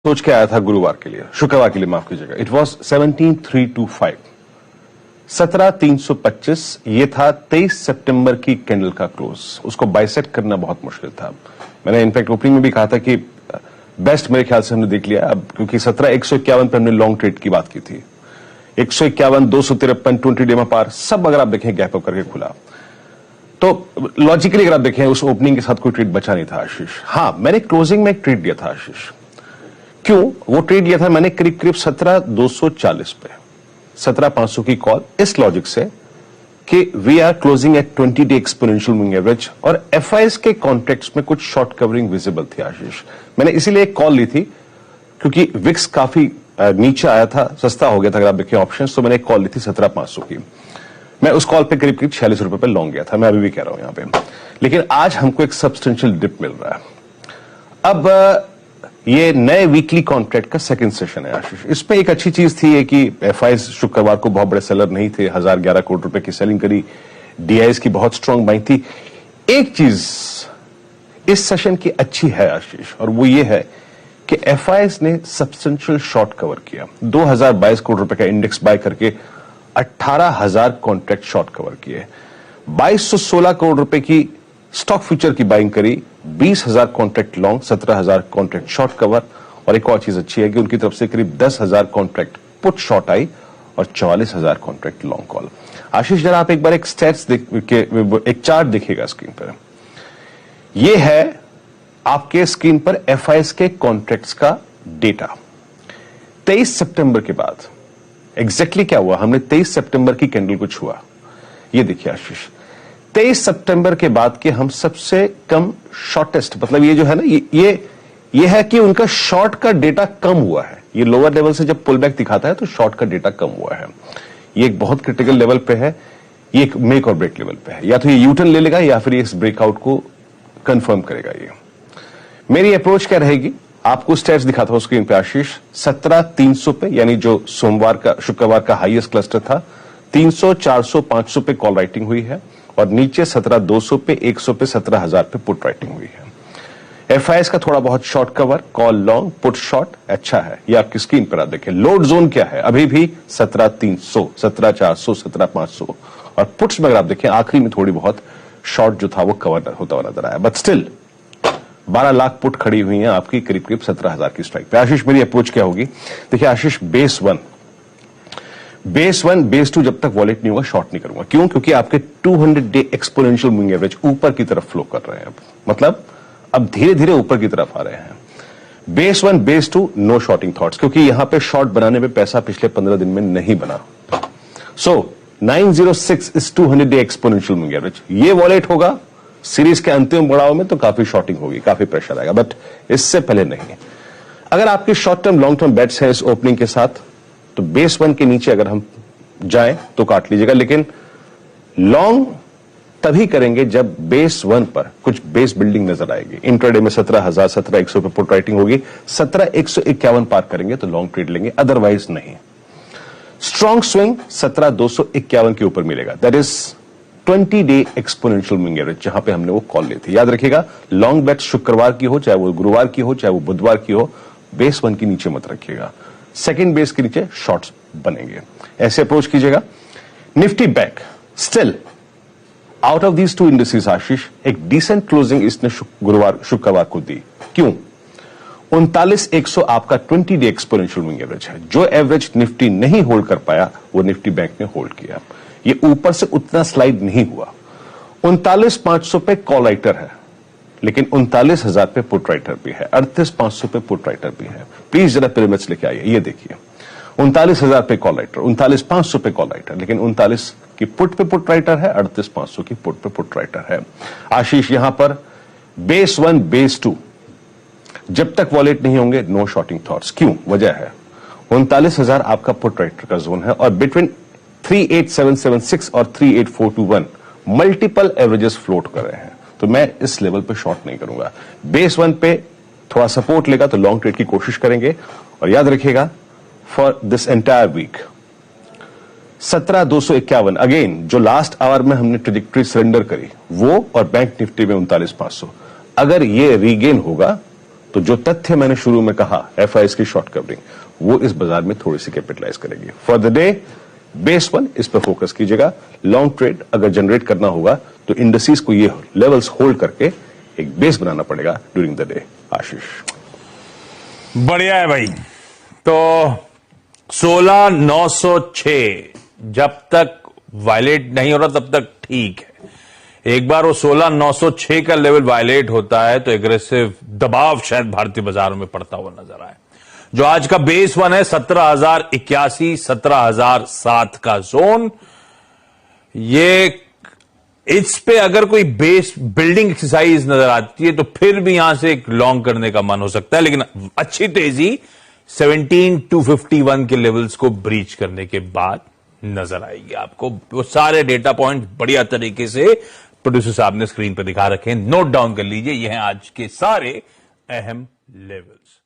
सोच के आया था गुरुवार के लिए, शुक्रवार के लिए माफ कीजिएगा। It was 17,325, 17,325। ये था 23 सितंबर की कैंडल का क्लोज। उसको बाइसेक्ट करना बहुत मुश्किल था। मैंने इनफैक्ट ओपनिंग में भी कहा था कि बेस्ट मेरे ख्याल से हमने देख लिया अब, क्योंकि 17,151 पे हमने लॉन्ग ट्रेड की बात की थी। 151, 253, 20 डे में पार सब अगर आप देखें गैप अप करके खुला। तो लॉजिकली अगर आप देखें उस ओपनिंग के साथ कोई ट्रेड बचा नहीं था आशीष। हाँ, मैंने क्लोजिंग में एक ट्रेड दिया था आशीष। क्यों वो ट्रेड दिया था मैंने? करीब करीब 17,240 पे 17,500 की कॉल, इस लॉजिक से कि we are closing at 20 day exponential moving average और एफआईएस के कॉन्ट्रैक्ट्स में कुछ शॉर्ट कवरिंग विजिबल थी आशीष। मैंने इसीलिए एक कॉल ली थी क्योंकि विक्स काफी नीचे आया था, सस्ता हो गया था अगर आप देखें ऑप्शंस। तो मैंने एक कॉल ली थी 17,500 की। मैं उस कॉल पे करीब करीब 46 रुपए पे लॉन्ग गया था। मैं अभी भी कह रहा हूं यहां पे, लेकिन आज हमको एक सब्सटेंशियल डिप मिल रहा है। अब ये नए वीकली कॉन्ट्रैक्ट का सेकंड सेशन है आशीष। इसमें एक अच्छी चीज थी कि एफआईएस शुक्रवार को बहुत बड़े सेलर नहीं थे, 1011 करोड़ रुपए की सेलिंग करी, डीआईएस की बहुत स्ट्रांग बाइंग थी। एक चीज इस सेशन की अच्छी है आशीष, और वो ये है कि एफआईएस ने सब्सटेंशियल शॉर्ट कवर किया। 2022 करोड़ रुपए का इंडेक्स बाय करके 18,000 कॉन्ट्रैक्ट शॉर्ट कवर किए। 2216 करोड़ रुपए की स्टॉक फ्यूचर की बाइंग करी, 20,000 contract long, 17,000 contract short cover. और एक और चीज अच्छी है कि उनकी तरफ से करीब 10,000 कॉन्ट्रैक्ट पुट शॉर्ट आई और 44,000 कॉन्ट्रैक्ट लॉन्ग कॉल। आशीष जरा आप एक बार एक स्टैट्स एक चार्ट देखिएगा स्क्रीन पर। यह है आपके स्क्रीन पर एफआईएस के कॉन्ट्रैक्ट्स का डेटा 23 सितंबर के बाद। एग्जैक्टली क्या हुआ? हमने 23 सितंबर की कैंडल को छुआ। ये देखिए आशीष, 23 सितंबर के बाद के हम सबसे कम शॉर्टेस्ट, मतलब ये जो है ना, ये है कि उनका शॉर्ट का डेटा कम हुआ है। ये लोअर लेवल से जब पुल बैक दिखाता है तो शॉर्ट का डेटा कम हुआ है। ये एक बहुत क्रिटिकल लेवल पे है, ये एक मेक और ब्रेक लेवल पे है। या तो ये यूटर्न ले लेगा या फिर ये इस ब्रेकआउट को कंफर्म करेगा। ये मेरी अप्रोच क्या रहेगी? आपको स्टेट्स दिखाता हूं स्क्रीन पे आशीष। 17,300 पे, यानी जो शुक्रवार का हाईएस्ट क्लस्टर था, 300, 400, 500 पे कॉल राइटिंग हुई है और नीचे 17,200 पे, 100 पे, 17,000 पे पुट राइटिंग हुई है। एफआईएस का थोड़ा बहुत short cover, call long, put short अच्छा है। ये आपकी स्क्रीन पर आप देखें। लोड जोन क्या है? अभी भी 17,300, 17,400, 17,500। और पुट्स में अगर आप देखें आखिरी में थोड़ी बहुत शॉर्ट जो था वो कवर होता हुआ नजर आया। बट स्टिल 12 लाख पुट खड़ी हुई हैं आपकी करीब करीब 17,000 की स्ट्राइक पे। आशीष मेरी अप्रोच क्या होगी? देखिए आशीष, बेस वन, बेस टू जब तक वॉलेट नहीं होगा शॉर्ट नहीं करूंगा। क्यों? क्योंकि आपके 200 डे एक्सपोनेंशियल मूविंग एवरेज ऊपर की तरफ फ्लो कर रहे हैं। मतलब अब धीरे धीरे ऊपर की तरफ आ रहे हैं। Base one, base two, no shorting thoughts, क्योंकि यहां पे शॉर्ट बनाने में पैसा पिछले 15 दिन में नहीं बना। सो 906 is 200 day exponential moving average. ये वॉलेट होगा सीरीज के अंतिम पड़ाव में तो काफी शॉर्टिंग होगी, काफी प्रेशर आएगा, बट इससे पहले नहीं। अगर आपकी short term long term bets हैं इस ओपनिंग के साथ, तो बेस वन के नीचे अगर हम जाएं तो काट लीजिएगा, लेकिन लॉन्ग तभी करेंगे जब बेस वन पर कुछ बेस बिल्डिंग नजर आएगी। इंट्राडे में 17,000, 17,100 पे पुट राइटिंग होगी, 17,151 पार करेंगे तो लॉन्ग ट्रेड लेंगे, अदरवाइज नहीं। स्ट्रॉन्ग स्विंग 17,251 के ऊपर मिलेगा, that is 20 day exponential moving average, जहां पे हमने वो कॉल ली थी। याद रखिएगा, लॉन्ग बेट शुक्रवार की हो, चाहे वो गुरुवार की हो, चाहे वो बुधवार की हो, बेस वन के नीचे मत रखिएगा, सेकंड बेस के नीचे शॉर्ट्स बनेंगे। ऐसे अप्रोच कीजिएगा। Nifty bank still out of these two indices Ashish एक डिसेंट क्लोजिंग इसने शुक्रवार को दी। क्यों? 39,100 आपका 20 डे एक्सपोनेंशियल मूविंग एवरेज है। जो एवरेज निफ्टी नहीं होल्ड कर पाया वो निफ्टी बैंक ने होल्ड किया। ये ऊपर से उतना स्लाइड नहीं हुआ। 39,500 पे कॉल राइटर है, लेकिन 39,000 पे पुट राइटर भी है, 38,500 पे पुट राइटर भी है। प्लीज जरा पिरामिड्स लेके आइए, ये देखिए 39,000 पे कॉल राइटर, 39,500 पे कॉल राइटर, लेकिन 39 की पुट पे पुट राइटर है, 38,500 की पुट पे पुट राइटर है। आशीष यहां पर बेस वन, बेस टू जब तक वॉलेट नहीं होंगे नो शॉर्टिंग थॉट्स। क्यों? वजह है 39,000 आपका पुट राइटर का जोन है और बिटवीन 38,776 और 38,421 मल्टीपल एवरेजेस फ्लोट कर रहे हैं, तो मैं इस लेवल पे शॉर्ट नहीं करूंगा। बेस वन पे थोड़ा सपोर्ट लेगा तो लॉन्ग ट्रेड की कोशिश करेंगे। और याद रखिएगा for this entire week 17,251 again जो लास्ट आवर में हमने ट्रेजेक्टरी सरेंडर करी वो, और बैंक निफ्टी में 39,500, अगर ये रीगेन होगा तो तो जो तथ्य मैंने शुरू में कहा एफआईएस की शॉर्ट कवरिंग, वो इस बाजार में थोड़ी सी कैपिटलाइज करेगी। For the day base one इस पर फोकस कीजिएगा। लॉन्ग ट्रेड अगर जनरेट करना होगा तो इंडस्ट्रीज को ये लेवल्स होल्ड करके एक बेस बनाना पड़ेगा ड्यूरिंग द डे। आशीष बढ़िया है भाई। तो 16,906 जब तक वायलेट नहीं हो रहा तब तक ठीक है। एक बार वो 16,906 का लेवल वायलेट होता है तो एग्रेसिव दबाव शायद भारतीय बाजारों में पड़ता हुआ नजर आए। जो आज का बेस वन है 17,081, 17,007 का जोन, ये इस पे अगर कोई बेस बिल्डिंग एक्सरसाइज नजर आती है तो फिर भी यहां से एक लॉन्ग करने का मन हो सकता है, लेकिन अच्छी तेजी 17,251 के लेवल्स को ब्रीच करने के बाद नजर आएगी आपको। वो सारे डेटा पॉइंट बढ़िया तरीके से प्रोड्यूसर साहब ने स्क्रीन पर दिखा रखे हैं, नोट डाउन कर लीजिए। ये हैं आज के सारे अहम लेवल्स।